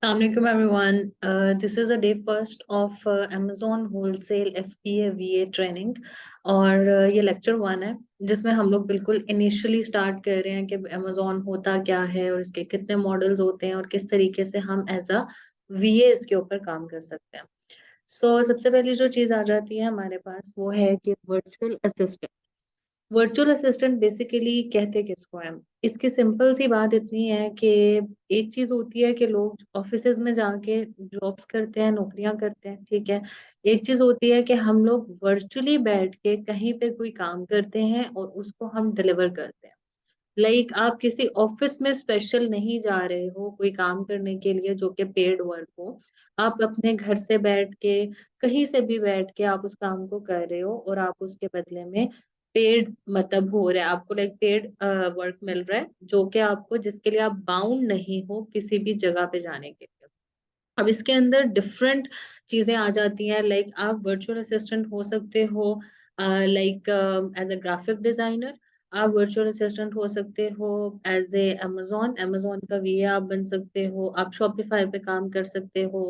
Assalamualaikum everyone. This is a day first of Amazon Wholesale FBA VA training और ये lecture 1 है जिसमें हम लोग बिल्कुल इनिशियली स्टार्ट कर रहे हैं कि Amazon होता क्या है और इसके कितने मॉडल्स होते हैं और किस तरीके से हम एज अ VA इसके ऊपर काम कर सकते हैं। सबसे पहली जो चीज़ आ जाती है हमारे पास वो है कि virtual assistant. Virtual assistant basically कहते किसको हैं? इसकी सिंपल सी बात इतनी है कि एक चीज होती है कि लोग ऑफिसेज में जाके जॉब्स करते हैं, नौकरियां करते हैं, ठीक है। एक चीज होती है कि हम लोग वर्चुअली बैठ के कहीं पे कोई काम करते हैं और उसको हम डिलीवर करते हैं। आप किसी ऑफिस में स्पेशल नहीं जा रहे हो कोई काम करने के लिए जो कि पेड वर्क हो। आप अपने घर से बैठ के, कहीं से भी बैठ के आप उस काम को कर रहे हो और आप उसके बदले में पेड मतलब हो रहा है आपको, पेड वर्क मिल रहा है जो कि आपको, जिसके लिए आप बाउंड नहीं हो किसी भी जगह पे जाने के लिए। अब इसके अंदर डिफरेंट चीजें आ जाती हैं। आप वर्चुअल असिस्टेंट हो सकते हो एज अ ग्राफिक डिजाइनर। आप वर्चुअल असिस्टेंट हो सकते हो एज ए अमेजोन अमेजोन का वीए आप बन सकते हो। आप शॉपिफाई पे काम कर सकते हो।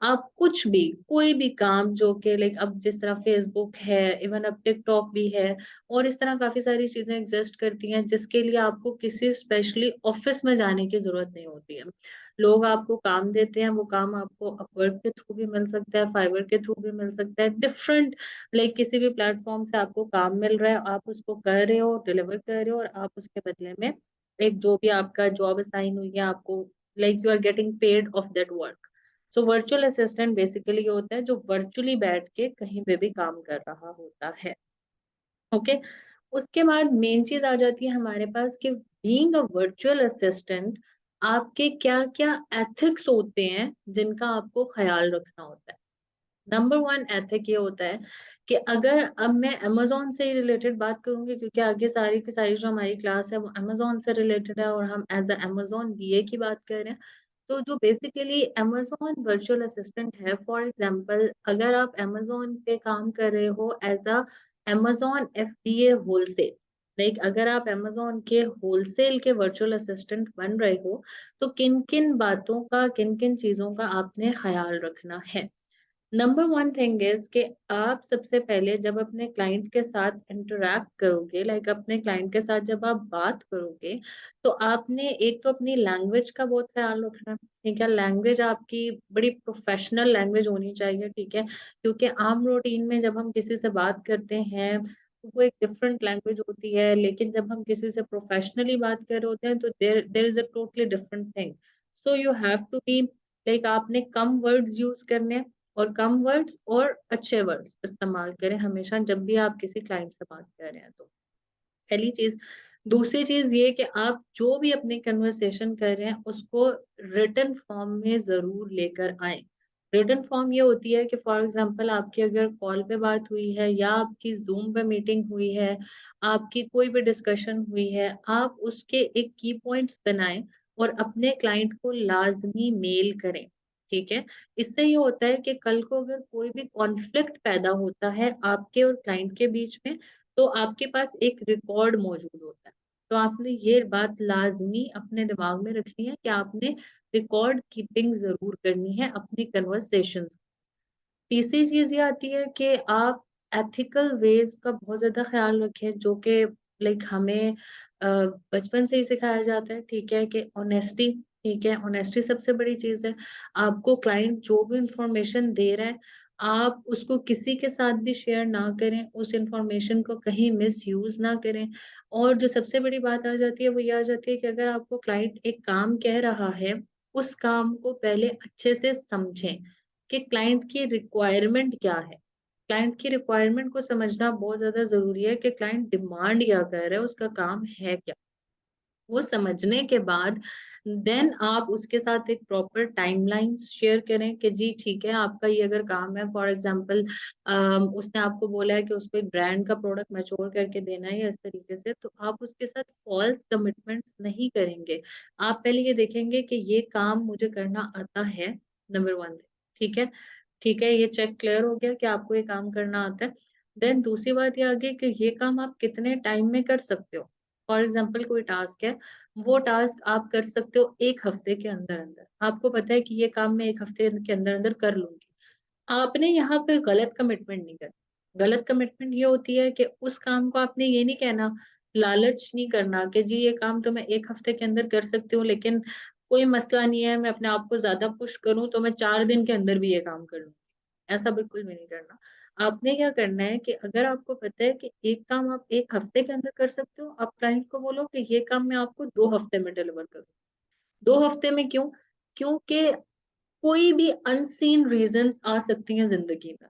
आप कुछ भी, कोई भी काम जो कि अब जिस तरह फेसबुक है, इवन अब टिकटॉक भी है और इस तरह काफी सारी चीजें एग्जिस्ट करती हैं जिसके लिए आपको किसी स्पेशली ऑफिस में जाने की जरूरत नहीं होती है। लोग आपको काम देते हैं, वो काम आपको अपवर्क के थ्रू भी मिल सकता है, फाइवर के थ्रू भी मिल सकता है, डिफरेंट किसी भी प्लेटफॉर्म से आपको काम मिल रहा है, आप उसको कर रहे हो, डिलीवर कर रहे हो और आप उसके बदले में एक जो भी आपका जॉब असाइन हुई है आपको, you are getting paid of that work. So virtual assistant basically ये होता है जो वर्चुअली बैठ के कहीं पे भी काम कर रहा होता है। ओके। उसके बाद मेन चीज आ जाती है हमारे पास कि बीइंग अ वर्चुअल असिस्टेंट आपके क्या क्या एथिक्स होते हैं जिनका आपको ख्याल रखना होता है। नंबर 1 एथिक ये होता है कि अगर अब मैं अमेजोन से ही रिलेटेड बात करूंगी क्योंकि आगे सारी की सारी जो हमारी क्लास है वो अमेजोन से रिलेटेड है और हम एज अ अमेजोन वीए की बात कर रहे हैं। तो जो बेसिकली अमेजोन वर्चुअल असिस्टेंट है, फॉर एग्जांपल अगर आप अमेजोन पे काम कर रहे हो as a Amazon FDA wholesale, अगर आप अमेजोन के होलसेल के वर्चुअल असिस्टेंट बन रहे हो तो किन किन बातों का, किन किन चीजों का आपने ख्याल रखना है। नंबर 1 थिंग इज कि आप सबसे पहले जब अपने क्लाइंट के साथ इंटरेक्ट करोगे, अपने क्लाइंट के साथ जब आप बात करोगे तो आपने एक तो अपनी लैंग्वेज का बहुत ख्याल रखना है, ठीक है। लैंग्वेज आपकी बड़ी प्रोफेशनल लैंग्वेज होनी चाहिए, ठीक है, क्योंकि आम रूटीन में जब हम किसी से बात करते हैं तो वो एक डिफरेंट लैंग्वेज होती है, लेकिन जब हम किसी से प्रोफेशनली बात कर रहे होते हैं तो there there is a totally different thing. So you have to be, आपने कम वर्ड्स यूज करने हैं और कम वर्ड्स और अच्छे वर्ड्स इस्तेमाल करें हमेशा जब भी आप किसी क्लाइंट से बात कर रहे हैं तो। पहली चीज। दूसरी चीज ये कि आप जो भी अपने कन्वर्सेशन कर रहे हैं उसको रिटन फॉर्म में जरूर लेकर आए। रिटन फॉर्म ये होती है कि फॉर एग्जांपल आपकी अगर कॉल पे बात हुई है या आपकी जूम पे मीटिंग हुई है, आपकी कोई भी डिस्कशन हुई है, आप उसके एक की पॉइंट्स बनाएं और अपने क्लाइंट को लाजमी मेल करें, ठीक है। इससे ये होता है कि कल को अगर कोई भी कॉन्फ्लिक्ट पैदा होता है आपके और क्लाइंट के बीच में तो आपके पास एक रिकॉर्ड मौजूद होता है। तो आपने ये बात लाजमी अपने दिमाग में रखनी है कि आपने रिकॉर्ड कीपिंग जरूर करनी है अपनी कन्वर्सेशंस। तीसरी चीज ये आती है कि आप एथिकल वेज का बहुत ज्यादा ख्याल रखें जो कि हमें बचपन से ही सिखाया जाता है, ठीक है, कि ऑनेस्टी, ठीक है, ऑनेस्टी सबसे बड़ी चीज है। आपको क्लाइंट जो भी इंफॉर्मेशन दे रहा है आप उसको किसी के साथ भी शेयर ना करें, उस इंफॉर्मेशन को कहीं मिस यूज ना करें। और जो सबसे बड़ी बात आ जाती है वो ये आ जाती है कि अगर आपको क्लाइंट एक काम कह रहा है उस काम को पहले अच्छे से समझें कि क्लाइंट की रिक्वायरमेंट क्या है। क्लाइंट की रिक्वायरमेंट को समझना बहुत ज्यादा जरूरी है कि क्लाइंट डिमांड क्या कर रहा है, उसका काम है क्या। वो समझने के बाद देन आप उसके साथ एक प्रॉपर टाइमलाइन शेयर करें कि जी ठीक है, आपका ये अगर काम है, फॉर एग्जांपल उसने आपको बोला है कि उसको एक ब्रांड का प्रोडक्ट मैच्योर करके देना है या इस तरीके से, तो आप उसके साथ फॉल्स कमिटमेंट्स नहीं करेंगे। आप पहले ये देखेंगे कि ये काम मुझे करना आता है, नंबर 1, ठीक है। ठीक है, ये चेक क्लियर हो गया कि आपको ये काम करना आता है। देन दूसरी बात ये आ गई कि ये काम आप कितने टाइम में कर सकते हो। फॉर एग्जाम्पल कोई टास्क है, वो टास्क आप कर सकते हो 1 हफ्ते के अंदर-अंदर। आपको पता है कि ये काम मैं 1 हफ्ते के अंदर-अंदर कर लूँगी। आपने यहाँ पे गलत कमिटमेंट नहीं करनी। गलत कमिटमेंट ये होती है कि उस काम को आपने ये नहीं कहना, लालच नहीं करना कि जी ये काम तो मैं 1 हफ्ते के अंदर कर सकती हूँ, लेकिन कोई मसला नहीं है, मैं अपने आप को ज़्यादा पुश करूँ तो मैं 4 दिन के अंदर भी ये काम कर लूँगी। ऐसा बिल्कुल भी नहीं करना। आपने क्या करना है कि अगर आपको पता है कि एक काम आप 1 हफ्ते के अंदर कर सकते हो, आप क्लाइंट को बोलो कि ये काम मैं आपको 2 हफ्ते में डिलीवर करूँ। 2 हफ्ते में क्यों? क्योंकि कोई भी अनसीन रीज़न्स आ सकती हैं ज़िंदगी में।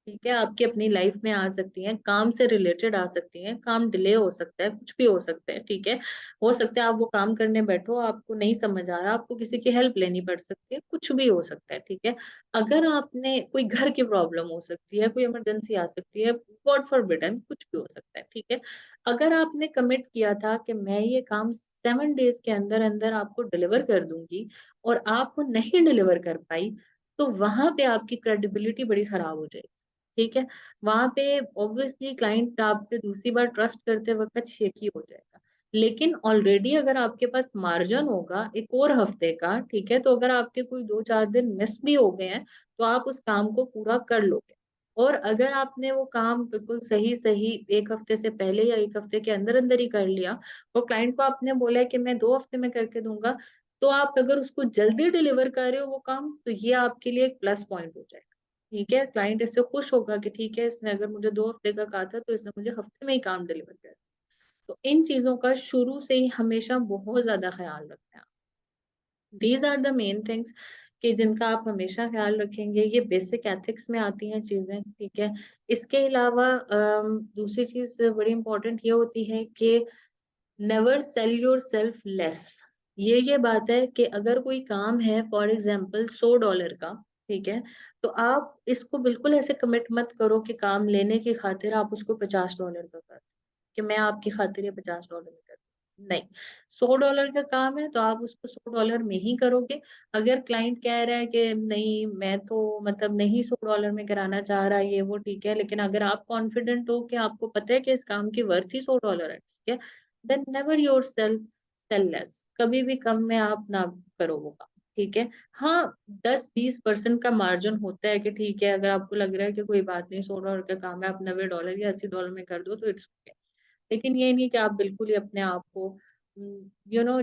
ठीक है, आपकी अपनी लाइफ में आ सकती हैं, काम से रिलेटेड आ सकती हैं, काम डिले हो सकता है, कुछ भी हो सकता है, ठीक है। हो सकता है आप वो काम करने बैठो, आपको नहीं समझ आ रहा, आपको किसी की हेल्प लेनी पड़ सकती है, कुछ भी हो सकता है, ठीक है। अगर आपने कोई घर की प्रॉब्लम हो सकती है, कोई इमरजेंसी आ सकती है, गॉड फॉरबिडेन कुछ भी हो सकता है, ठीक है। अगर आपने कमिट किया था कि मैं ये काम 7 डेज़ के अंदर-अंदर आपको डिलीवर कर दूँगी और आप वो नहीं डिलीवर कर पाई, तो वहाँ पे आपकी क्रेडिबिलिटी बड़ी खराब हो जाएगी। ठीक है? वहाँ पे ऑब्वियसली क्लाइंट आप पे दूसरी बार ट्रस्ट करते वक़्त शेकी हो जाएगा। लेकिन ऑलरेडी अगर आपके पास मार्जिन होगा 1 और हफ्ते का, ठीक है? तो अगर आपके कोई 2-4 दिन मिस भी हो गए हैं, तो आप उस काम को पूरा कर लोगे। और अगर आपने वो काम बिल्कुल सही-सही 1 हफ्ते से पहले या 1 हफ्ते के अंदर-अंदर ही कर लिया और क्लाइंट को आपने बोला है कि मैं 2 हफ्ते में करके दूँगा, तो आप अगर उसको जल्दी डिलीवर कर रहे हो वो काम, तो ये आपके लिए एक प्लस पॉइंट हो जाएगा। ठीक है, क्लाइंट इससे खुश होगा कि ठीक है, इसने अगर मुझे 2 हफ्ते का कहा था, तो इसने मुझे हफ्ते में ही काम डिलीवर कर दिया। तो इन चीज़ों का शुरू से ही हमेशा बहुत ज़्यादा ख़्याल रखना है। These are the main things कि जिनका आप हमेशा ख़्याल रखेंगे, ये बेसिक एथिक्स में आती हैं चीज़ें, ठीक है। इसके अलावा दूसरी चीज़ बड़ी इम्पोर्टेंट ये होती है कि नेवर सेल योरसेल्फ लेस। ये बात है कि अगर कोई काम है फॉर एग्जांपल $100 का, ठीक है? तो आप इसको बिल्कुल ऐसे कमिट मत करो कि काम लेने की खातिर आप उसको $50 का कर कि मैं आपकी खातिर ये $50 में कर नहीं, $100 का काम है तो आप उसको $100 में ही करोगे। अगर क्लाइंट कह रहा है कि नहीं मैं तो मतलब नहीं $100 में कराना चाह रहा ये वो ठीक है, लेकिन अगर आप कॉन्फिडेंट हो कि आपको पता है कि इस काम की वर्थ ही $100 है, ठीक है? Then never yourself sell less कभी भी कम में आप ना करो वो काम, ठीक है? हाँ, 10-20% का मार्जिन होता है कि ठीक है, अगर आपको लग रहा है कि कोई बात नहीं $100 का काम है, आप $90 या $80 में कर दो तो इट्स ओके। लेकिन ये नहीं कि आप बिल्कुल ही अपने आप को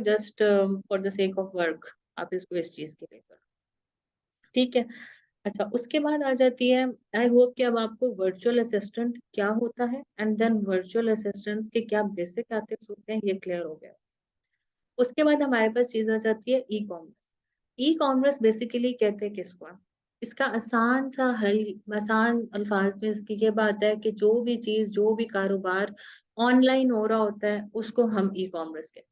just for the sake of work आप इसको इस चीज़ के लिए करो, ठीक है? अच्छा, उसके बाद आ जाती है आई होप कि अब आपको वर्चुअल असिस्टेंट क्या होता है एंड देन वर्चुअल असिस्टेंट्स के क्या बेसिक एथिक्स होते हैं, ये क्लियर हो गया। उसके बाद हमारे पास चीज़ आ जाती है ई-कॉमर्स। ई-कॉमर्स बेसिकली कहते हैं किसको हम? इसका आसान सा हल आसान अल्फाज में इसकी ये बात है कि जो भी चीज़, जो भी कारोबार ऑनलाइन हो रहा होता है, उसको हम ई-कॉमर्स कहते हैं।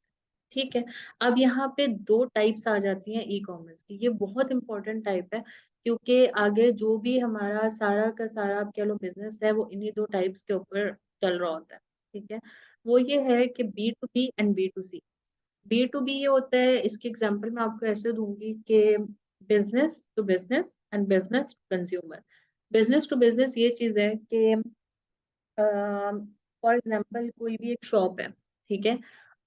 ठीक है? अब यहाँ पे 2 टाइप्स आ जाती हैं ई-कॉमर्स की। ये बहुत इम्पोर्टेंट टाइप है क्योंकि आगे जो भी हमारा सारा का सारा आप कह लो बिज़नेस है, वो इन्हीं 2 टाइप्स के ऊपर चल रहा होता है। ठीक है? वो ये है कि B to B and B to C. B to B ये होता है, इसकी एग्जांपल मैं आपको ऐसे दूँगी कि business to business and business to consumer. Business to business ये चीज़ है कि फॉर एग्जांपल कोई भी एक शॉप है, ठीक है?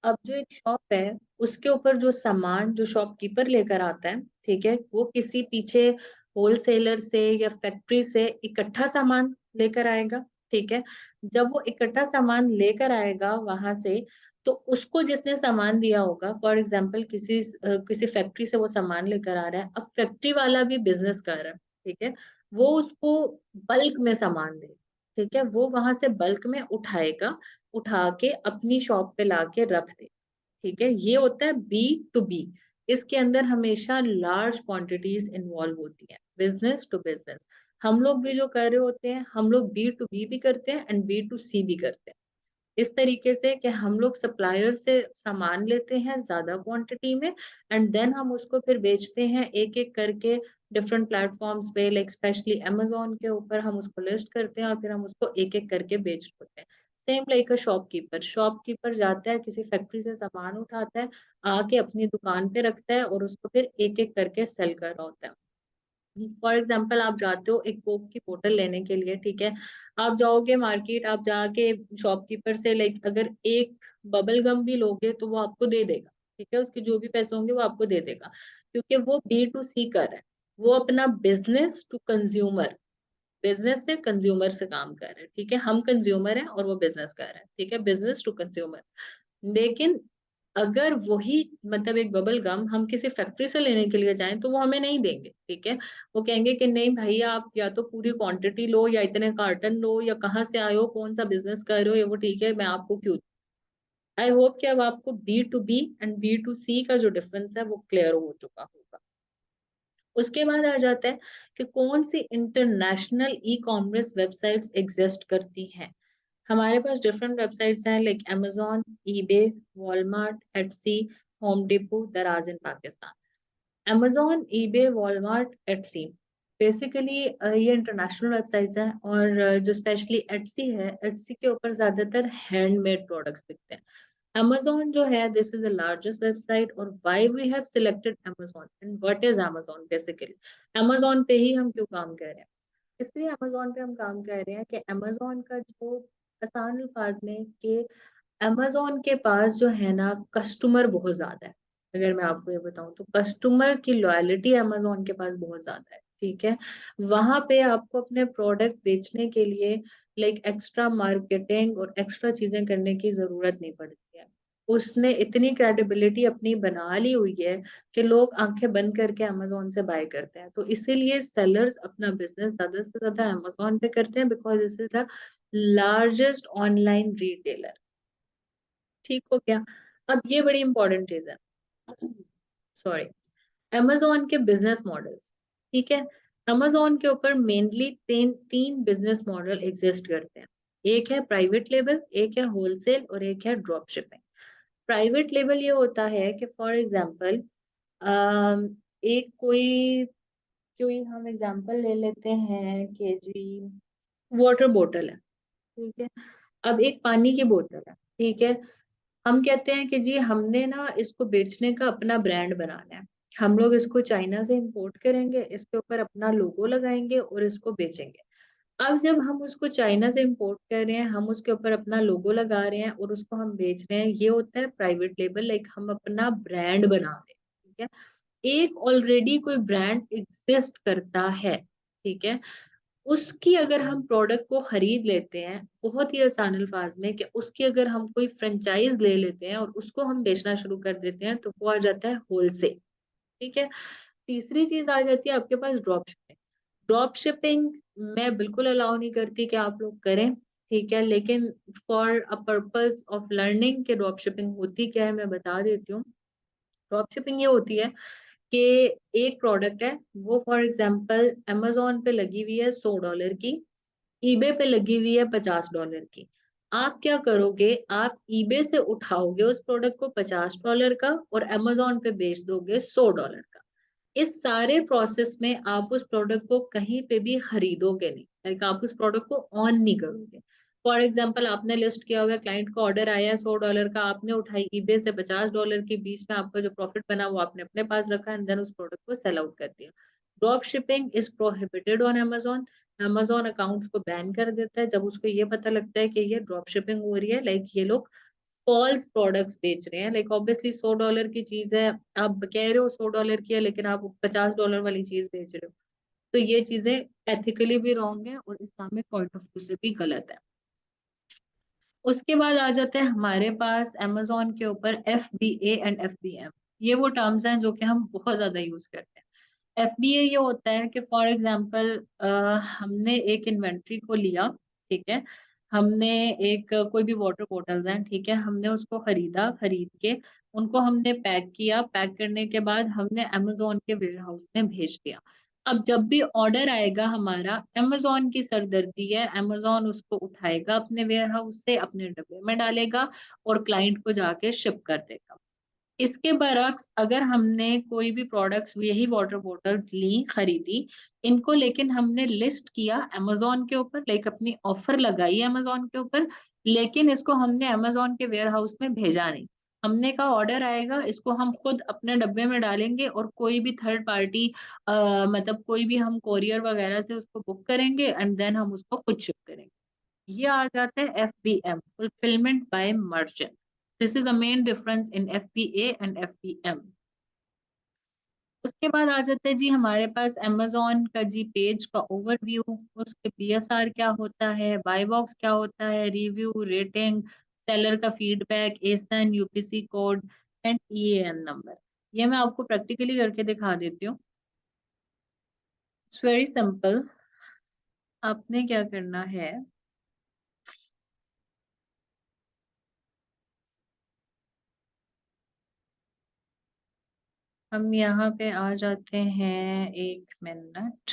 अब जो एक शॉप है, उसके ऊपर जो सामान जो शॉपकीपर लेकर आता है, ठीक है? वो किसी पीछे होलसेलर से या फैक्ट्री से इकट्ठा सामान लेकर आएगा, ठीक है? जब वो इकट्ठा सामान लेकर आएगा वहाँ से, तो उसको जिसने सामान दिया होगा फॉर एग्जांपल किसी फैक्ट्री से वो सामान लेकर आ रहा है, अब फैक्ट्री वाला भी बिज़नेस कर रहा है, ठीक है? वो उसको बल्क में सामान दे ठीक है? वो वहाँ से बल्क में उठाएगा, उठा के अपनी शॉप पे लाके रख दे, ठीक है? ये होता है बी टू बी। इसके अंदर हमेशा लार्ज क्वांटिटीज़ इन्वॉल्व होती हैं, बिज़नेस टू बिज़नेस। हम लोग भी जो कर रहे होते हैं, हम लोग बी टू बी भी करते हैं एंड बी टू सी भी करते हैं। इस तरीके से कि हम लोग सप्लायर से सामान लेते हैं ज़्यादा क्वांटिटी में एंड देन हम उसको फिर बेचते हैं एक-एक करके डिफरेंट प्लेटफ़ॉर्म्स पे लाइक स्पेशली अमेज़न के ऊपर हम उसको लिस्ट करते हैं और फिर हम उसको एक-एक करके बेच होते हैं। Same like a shopkeeper, shopkeeper जाता है किसी फैक्ट्री से सामान उठाता है, आके अपनी दुकान पे रखता है और उसको फिर एक-एक करके सेल कर रहा होता है। फॉर एग्जाम्पल आप जाते हो एक कोक की बोतल लेने के लिए, ठीक है, आप जाओगे मार्केट, आप जाके शॉपकीपर से लाइक अगर एक बबल गम भी लोगे तो वो आपको दे देगा, ठीक है, उसके जो भी पैसे होंगे वो आपको दे देगा, क्योंकि वो B2C कर रहा है, वो अपना बिजनेस टू कंज्यूमर, बिजनेस से कंज्यूमर से काम कर रहे हैं, ठीक है, हम कंज्यूमर हैं और वो बिजनेस कर रहे हैं, ठीक है, बिजनेस टू कंज्यूमर। लेकिन अगर वही मतलब एक बबल गम हम किसी फैक्ट्री से लेने के लिए जाएं तो वो हमें नहीं देंगे, ठीक है, वो कहेंगे कि नहीं भाई आप या तो पूरी क्वांटिटी लो या इतने कार्टन लो या कहाँ से आए हो कौन सा बिजनेस कर रहे हो, ये वो ठीक है मैं आपको क्यों। आई होप कि अब आपको B2B एंड B2C का जो डिफरेंस है वो क्लियर हो चुका होगा। उसके बाद आ जाता है कि कौन सी international e commerce websites exist करती हैं। हमारे पास डिफरेंट वेबसाइट्स हैं like Amazon, eBay, Walmart, Etsy, Home Depot, Daraz in Pakistan. Amazon, eBay, Walmart, Etsy basically ये इंटरनेशनल वेबसाइट्स हैं, और जो स्पेशली Etsy है, Etsy के ऊपर ज्यादातर हैंडमेड प्रोडक्ट्स बिकते हैं। Amazon जो है, this is the largest website, और why we have selected Amazon and what is Amazon basically। Amazon पे ही हम क्यों काम कर रहे हैं, इसलिए Amazon पे हम काम कर रहे हैं कि Amazon का जो आसान अल्फाज में कि Amazon के पास जो है ना कस्टमर बहुत ज्यादा है। अगर मैं आपको ये बताऊं तो कस्टमर की लॉयलिटी Amazon के पास बहुत ज्यादा है, ठीक है, वहां पे आपको अपने प्रोडक्ट बेचने के लिए लाइक एक्स्ट्रा मार्केटिंग और एक्स्ट्रा चीजें करने की जरूरत नहीं पड़ती है। उसने इतनी क्रेडिबिलिटी अपनी बना ली हुई है कि लोग आंखें बंद करके Amazon से बाय करते हैं, तो इसीलिए सेलर्स अपना बिजनेस ज्यादा से ज्यादा Amazon पे करते हैं, because this is the largest online retailer. ठीक हो गया। अब ये बड़ी इंपॉर्टेंट चीज है, सॉरी, Amazon के बिजनेस मॉडल्स, ठीक है, Amazon के ऊपर मेनली तीन तीन बिजनेस मॉडल एग्जिस्ट करते हैं। एक है प्राइवेट लेबल, एक है होलसेल, और एक है ड्रॉप शिपिंग। प्राइवेट लेबल ये होता है कि फॉर एग्जांपल एक कोई कोई हम एग्जांपल ले लेते हैं कि जी वाटर बोतल है, ठीक है, अब एक पानी की बोतल है, ठीक है, हम कहते हैं कि जी हमने ना इसको बेचने का अपना ब्रांड बनाना है, हम लोग इसको चाइना से इंपोर्ट करेंगे, इसके ऊपर अपना लोगो लगाएंगे और इसको बेचेंगे। अब जब हम उसको चाइना से इंपोर्ट कर रहे हैं, हम उसके ऊपर अपना लोगो लगा रहे हैं और उसको हम बेच रहे हैं, ये होता है प्राइवेट लेबल, लाइक हम अपना ब्रांड बना रहे हैं, ठीक है, एक ऑलरेडी कोई ब्रांड एग्जिस्ट करता है, ठीक है, उसकी अगर हम प्रोडक्ट को खरीद लेते हैं, बहुत ही आसान अल्फाज में कि उसकी अगर हम कोई फ्रेंचाइज ले लेते हैं और उसको हम बेचना शुरू कर देते हैं, तो वो आ जाता है होलसेल, ठीक है। तीसरी चीज आ जाती है आपके पास ड्रॉप शिपिंग। ड्रॉप शिपिंग मैं बिल्कुल अलाउ नहीं करती कि आप लोग करें, ठीक है, लेकिन for a purpose of learning के ड्रॉप शिपिंग होती क्या है मैं बता देती हूँ। ड्रॉप शिपिंग ये होती है कि एक प्रोडक्ट है, वो फॉर एग्जांपल Amazon पे लगी हुई है $100 की, ईबे पे लगी हुई है $50 की। आप क्या करोगे, आप ईबे से उठाओगे उस प्रोडक्ट को $50 का और Amazon पे बेच दोगे $100 का। इस सारे प्रोसेस में आप उस प्रोडक्ट को कहीं पे भी खरीदोगे नहीं, लाइक आप उस प्रोडक्ट को ऑन नहीं करोगे। फॉर एग्जाम्पल आपने लिस्ट किया हुआ क्लाइंट को ऑर्डर आया है $100 का, आपने उठाई ईबे से $50 के बीच में आपका जो प्रॉफिट बना वो आपने अपने पास रखा एंड देन उस प्रोडक्ट को सेल आउट कर दिया। Drop shipping is prohibited on Amazon। Amazon accounts को बैन कर देता है जब उसको ये पता लगता है कि ये ड्रॉप शिपिंग हो रही है, लाइक ये लोग फॉल्स प्रोडक्ट्स बेच रहे हैं, लाइक ऑब्वियसली $100 की चीज है, आप कह रहे हो $100 की है लेकिन आप $50 वाली चीज बेच रहे हो, तो ये चीजें एथिकली भी रॉन्ग है और इस्लामिक पॉइंट ऑफ व्यू से भी गलत है। उसके बाद आ जाते हैं हमारे पास Amazon के ऊपर FBA एंड FBM। ये वो टर्म्स हैं जो कि हम बहुत ज्यादा यूज करते हैं। FBA ये होता है कि फॉर एग्जांपल हमने एक इन्वेंट्री को लिया, ठीक है, हमने एक कोई भी वाटर बॉटल्स हैं, ठीक है, हमने उसको खरीदा, खरीद के उनको हमने पैक किया, पैक करने के बाद हमने Amazon के वेयर हाउस में भेज दिया। अब जब भी ऑर्डर आएगा हमारा, Amazon की सरदर्दी है, Amazon उसको उठाएगा अपने वेयर हाउस से, अपने डब्बे में डालेगा और क्लाइंट को जाके शिप कर देगा। इसके बरक्स अगर हमने कोई भी प्रोडक्ट्स यही वाटर बॉटल्स ली, खरीदी, इनको लेकिन हमने लिस्ट किया Amazon के ऊपर, लाइक अपनी ऑफर लगाई Amazon के ऊपर, लेकिन इसको हमने Amazon के वेयर हाउस में भेजा नहीं, हमने का ऑर्डर आएगा, इसको हम खुद अपने डब्बे में डालेंगे और कोई भी थर्ड पार्टी मतलब कोई भी हम कोरियर वगैरह से उसको बुक करेंगे एंड देन हम उसको खुद शिप करेंगे। ये आ जाता है FBM, fulfilment bye merchant. This is the main difference in FBA and FBM। उसके बाद आ जाता है जी हमारे पास amazon का जी पेज का ओवरव्यू, उसके BSR क्या होता है, बाय बॉक्स क्या होता है, रिव्यू, रेटिंग, सेलर का feedback, essence, UPC code and EAN number. ये मैं आपको प्रैक्टिकली करके दिखा देती हूँ। It's very simple. आपने क्या करना है, हम यहाँ पे आ जाते हैं, 1 minute,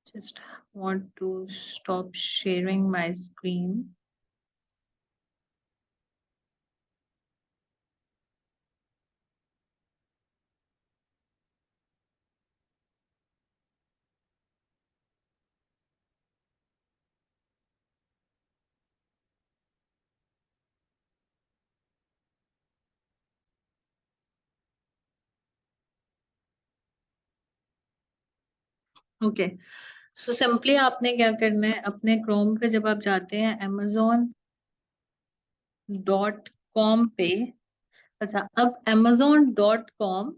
just want to stop sharing my screen। Okay, so simply आपने क्या करना है, अपने क्रोम पे जब आप जाते हैं amazon.com पे। अच्छा, अब amazon.com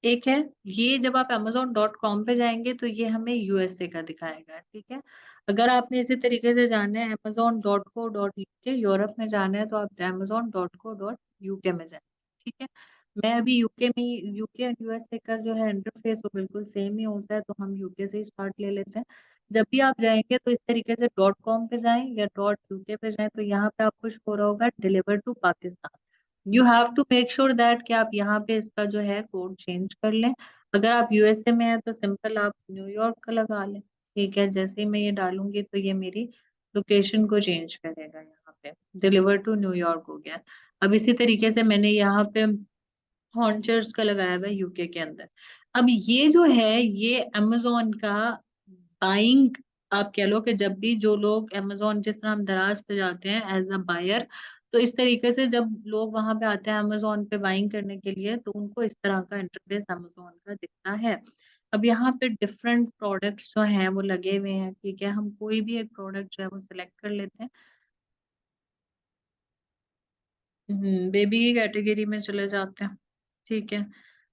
एक है, ये जब आप amazon.com पे जाएंगे तो ये हमें USA का दिखाएगा, ठीक है। अगर आपने इसी तरीके से जाना है amazon.co.uk, यूरोप में जाना है तो आप amazon.co.uk में जाएंगे, ठीक है। मैं अभी यूके में, यूके और USA का जो है इंटरफेस वो बिल्कुल सेम ही होता है, तो हम यूके से ही स्टार्ट ले लेते हैं। जब भी आप जाएंगे तो इस तरीके से .com पे जाएं या .uk पे जाएं, तो यहाँ पे आपको शो हो रहा होगा deliver to Pakistan. You have to make sure that कि आप यहाँ पे इसका जो है कोड चेंज कर लें। अगर आप USA में हैं तो सिंपल आप न्यूयॉर्क का लगा लें, ठीक है। जैसे ही मैं ये डालूंगी तो ये मेरी लोकेशन को चेंज करेगा, यहाँ पे डिलीवर टू न्यूयॉर्क हो गया। अब इसी तरीके से मैंने यहाँ पे हॉन्चर्स का लगाया हुआ है यूके के अंदर। अब ये जो है ये अमेजोन का बाइंग, आप कह लो कि जब भी जो लोग अमेजोन, जिस तरह हम दराज पे जाते हैं एज अ बायर, तो इस तरीके से जब लोग वहां पे आते हैं अमेजोन पे बाइंग करने के लिए तो उनको इस तरह का इंटरफेस अमेजोन का दिखता है। अब यहाँ पे डिफरेंट प्रोडक्ट्स जो हैं वो लगे हुए हैं, ठीक है। हम कोई भी एक प्रोडक्ट जो है वो सिलेक्ट कर लेते हैं। बेबी की कैटेगरी में चले जाते हैं, ठीक है।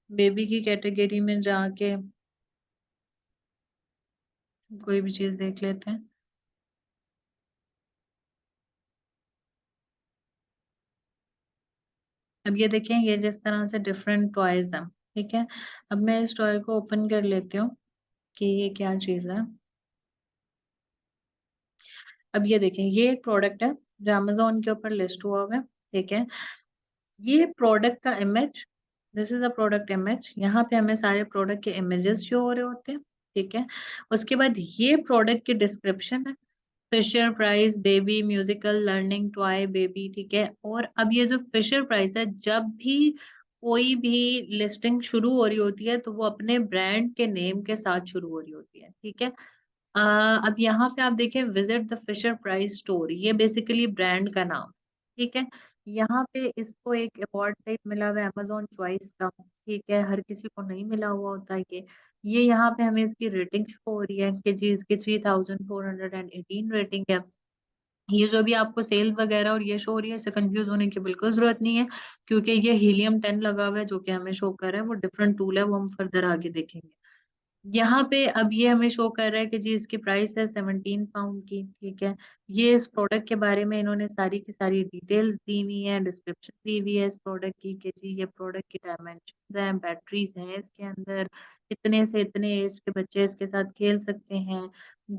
बेबी की कैटेगरी में जाके कोई भी चीज देख लेते हैं। अब ये देखें, ये जिस तरह से डिफरेंट टॉयज हैं, ठीक है। अब मैं इस टॉय को ओपन कर लेती हूँ कि ये क्या चीज है। अब ये देखें, ये एक प्रोडक्ट है जो अमेजोन के ऊपर लिस्ट हुआ हुआ है, ठीक है। ये प्रोडक्ट का image, this is a product image, यहाँ पे हमें सारे प्रोडक्ट के इमेजेस शो हो रहे होते हैं, ठीक है। उसके बाद ये प्रोडक्ट की डिस्क्रिप्शन है, Fisher Price baby musical learning toy baby, ठीक है। और अब ये जो फिशर प्राइस है, जब भी कोई भी लिस्टिंग शुरू हो रही होती है तो वो अपने ब्रांड के नेम के साथ शुरू हो रही होती है, ठीक है। अब यहाँ पे आप देखें, visit the Fisher Price store, ये बेसिकली ब्रांड का नाम, ठीक है। यहाँ पे इसको एक अवार्ड टाइप मिला हुआ है अमेजोन चॉइस का, ठीक है। हर किसी को नहीं मिला हुआ होता है ये यहाँ पे हमें इसकी रेटिंग शो हो रही है कि जी इसकी 3418 रेटिंग है। ये जो भी आपको सेल्स वगैरह और ये शो हो रही है, इससे कंफ्यूज होने की बिल्कुल जरूरत नहीं है, क्योंकि ये हीलियम 10 लगा हुआ है जो कि हमें शो कर रहा है, वो डिफरेंट टूल है, वो हम फर्दर आगे देखेंगे। यहाँ पे अब ये हमें शो कर रहा है कि जी इसकी प्राइस है 17 पाउंड की, ठीक है। ये इस प्रोडक्ट के बारे में इन्होंने सारी की सारी डिटेल्स दी हुई है, डिस्क्रिप्शन दी हुई है इस प्रोडक्ट की कि जी ये प्रोडक्ट की डायमेंशन है, बैटरीज हैं इसके अंदर, इतने से इतने एज के बच्चे इसके साथ खेल सकते हैं।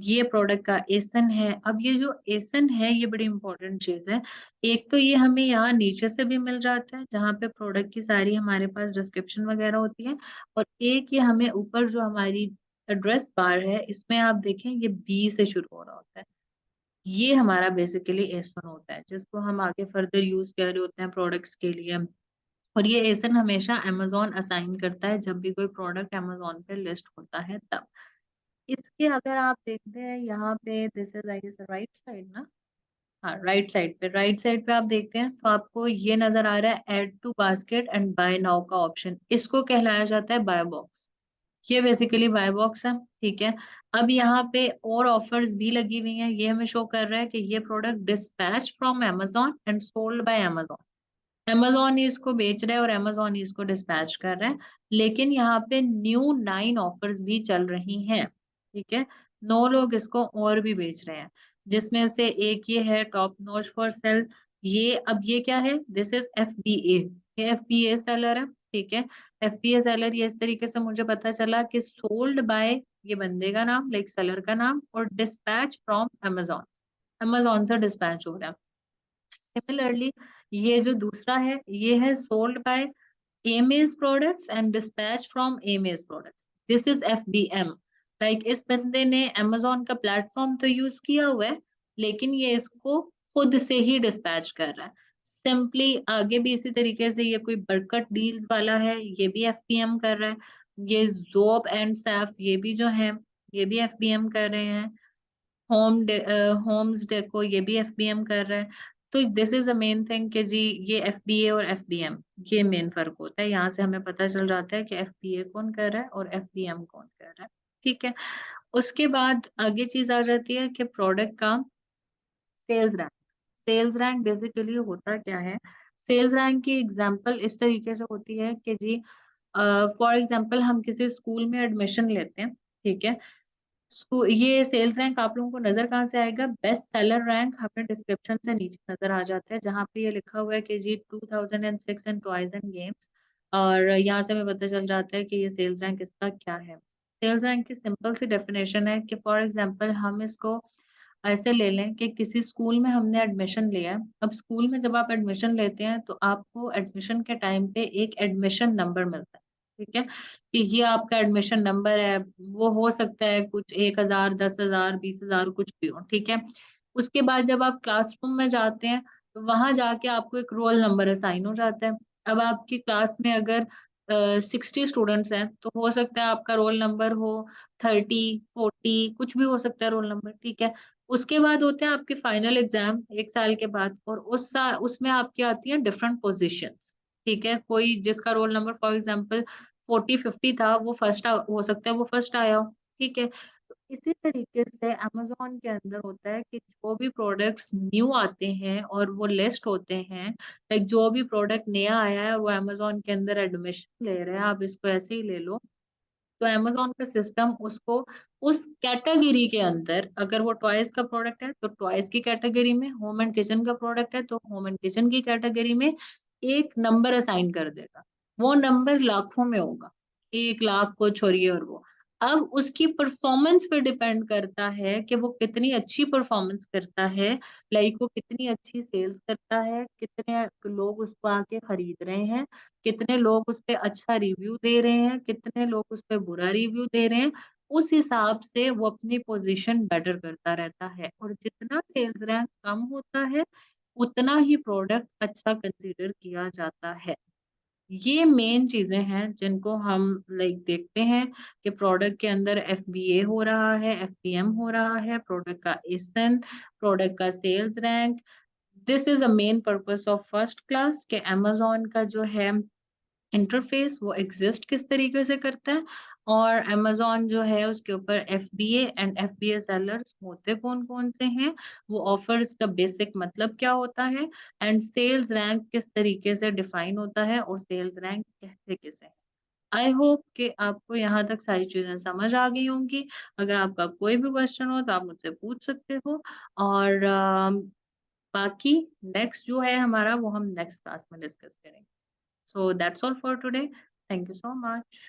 ये प्रोडक्ट का एसन है। अब ये जो एसन है ये बड़ी इंपॉर्टेंट चीज है। एक तो ये हमें यहाँ नीचे से भी मिल जाता है जहाँ पे प्रोडक्ट की सारी हमारे पास डिस्क्रिप्शन वगैरह होती है, और एक ये हमें ऊपर जो हमारी एड्रेस बार है इसमें आप देखें ये बी से शुरू हो रहा होता है। ये हमारा बेसिकली एसन होता है जिसको हम आगे फर्दर यूज कर रहे होते हैं प्रोडक्ट्स के लिए। और ये एसन हमेशा अमेजोन असाइन करता है जब भी कोई प्रोडक्ट अमेजोन पे लिस्ट होता है तब। इसके अगर आप देखते हैं यहाँ पे, this is I guess right side ना, हाँ, राइट साइड पे आप देखते हैं तो आपको ये नजर आ रहा है add to basket and buy now का ऑप्शन, इसको कहलाया जाता है बाय बॉक्स। ये बेसिकली बाय बॉक्स है, ठीक है। अब यहाँ पे और ऑफर्स भी लगी हुई हैं, ये हमें शो कर रहा है कि ये product dispatch from Amazon and sold by Amazon। Amazon ही इसको बेच रहा है और Amazon ही इसको डिस्पैच कर रहा है। लेकिन यहाँ पे न्यू 9 ऑफर्स भी चल रही हैं, ठीक है। 9 लोग इसको और भी बेच रहे हैं, जिसमें से एक ये है टॉप नॉच फॉर सेल। ये अब ये क्या है, दिस इज FBA। ये FBA सेलर है, ठीक है। FBA सेलर, ये इस तरीके से मुझे पता चला कि सोल्ड बाय ये बंदे का नाम, लाइक सेलर का नाम, और डिस्पैच फ्रॉम Amazon, Amazon से डिस्पैच हो रहा है। सिमिलरली ये जो दूसरा है ये है sold by Amaze products and dispatch from Amaze products, this is FBM। Like इस बंदे ने Amazon का प्लेटफॉर्म तो यूज किया हुआ है, लेकिन ये इसको खुद से ही डिस्पैच कर रहा है सिंपली। आगे भी इसी तरीके से ये कोई बरकत डील्स वाला है, ये भी FBM कर रहा है। ये जोब एंड सैफ, ये भी जो है ये भी FBM कर रहे हैं। होम्स डेको, ये भी FBM कर रहा है। तो this is a main thing कि जी ये FBA और FBM, ये मेन फर्क होता है। यहाँ से हमें पता चल जाता है कि FBA कौन कर रहा है और FBM कौन कर रहा है, ठीक है। उसके बाद आगे चीज आ जाती है कि प्रोडक्ट का sales rank. Sales rank basically होता क्या है, सेल्स रैंक की एग्जांपल इस तरीके से होती है कि जी फॉर एग्जांपल हम किसी स्कूल में एडमिशन लेते हैं, ठीक है। ये सेल्स रैंक आप लोगों को नजर कहाँ से आएगा, बेस्ट सेलर रैंक हमें डिस्क्रिप्शन से नीचे नजर आ जाता है, जहाँ पे ये लिखा हुआ है कि जी 2006 एंड टॉयज एंड गेम्स। और यहाँ से हमें पता चल जाता है कि ये सेल्स रैंक इसका क्या है। सेल्स रैंक की सिंपल सी डेफिनेशन है कि फॉर एग्जांपल हम इसको ऐसे ले लें कि किसी स्कूल में हमने एडमिशन लिया है। अब स्कूल में जब आप एडमिशन लेते हैं तो आपको एडमिशन के टाइम पे एक एडमिशन नंबर मिलता है, ठीक है। कि ये आपका एडमिशन नंबर है, वो हो सकता है कुछ 1,000, 10,000, 20,000 कुछ भी हो, ठीक है। उसके बाद जब आप क्लासरूम में जाते हैं तो वहां जाके आपको एक रोल नंबर असाइन हो जाता है। अब आपकी क्लास में अगर 60 स्टूडेंट्स हैं तो हो सकता है आपका रोल नंबर हो 30, 40, कुछ भी हो सकता है रोल नंबर, ठीक है। उसके बाद होते हैं आपके फाइनल एग्जाम 1 साल के बाद, और उसमें आपकी आती है डिफरेंट पोजीशंस, ठीक है। कोई जिसका रोल नंबर फॉर एग्जांपल 40, 50 था, वो फर्स्ट हो सकता है वो फर्स्ट आया हो, ठीक है। तो इसी तरीके से अमेजोन के अंदर होता है कि जो भी प्रोडक्ट्स न्यू आते हैं और वो लिस्ट होते हैं, लाइक जो भी प्रोडक्ट नया आया है और वो अमेजोन के अंदर एडमिशन ले रहे हैं, आप इसको ऐसे ही ले लो, तो अमेजोन का सिस्टम उसको उस कैटेगरी के अंदर, अगर वो टॉयज का प्रोडक्ट है तो टॉयज की कैटेगरी में, होम एंड किचन का प्रोडक्ट है तो होम एंड किचन की कैटेगरी में एक नंबर असाइन कर देगा। वो नंबर लाखों में होगा, 1 लाख को छोड़िए। और वो अब उसकी परफॉर्मेंस पे डिपेंड करता है कि वो कितनी अच्छी परफॉर्मेंस करता है, लाइक वो कितनी अच्छी सेल्स करता है, कितने लोग उसको आके खरीद रहे हैं, कितने लोग उस पे अच्छा रिव्यू दे रहे हैं, कितने लोग उस पे बुरा रिव्यू दे रहे हैं। उस हिसाब से वो अपनी पोजीशन बेटर करता रहता है, और जितना सेल्स रैंक कम होता है उतना ही प्रोडक्ट अच्छा कंसीडर किया जाता है। ये मेन चीजें हैं जिनको हम लाइक देखते हैं कि प्रोडक्ट के अंदर FBA हो रहा है, FBM हो रहा है, प्रोडक्ट का एसन, प्रोडक्ट का sales rank. This is a main purpose of first class कि amazon का जो है इंटरफेस वो एग्जिस्ट किस तरीके से करता है, और amazon जो है उसके ऊपर FBA एंड FBA सेलर्स होते कौन कौन से हैं, वो ऑफर्स का बेसिक मतलब क्या होता है, एंड सेल्स रैंक किस तरीके से डिफाइन होता है, और सेल्स रैंक कहते किसे हैं। आई होप कि आपको यहाँ तक सारी चीजें समझ आ गई होंगी। अगर आपका कोई भी क्वेश्चन हो तो आप मुझसे पूछ सकते हो। और बाकी नेक्स्ट जो है हमारा वो हम नेक्स्ट क्लास में डिस्कस करेंगे। So that's all for today. Thank you so much.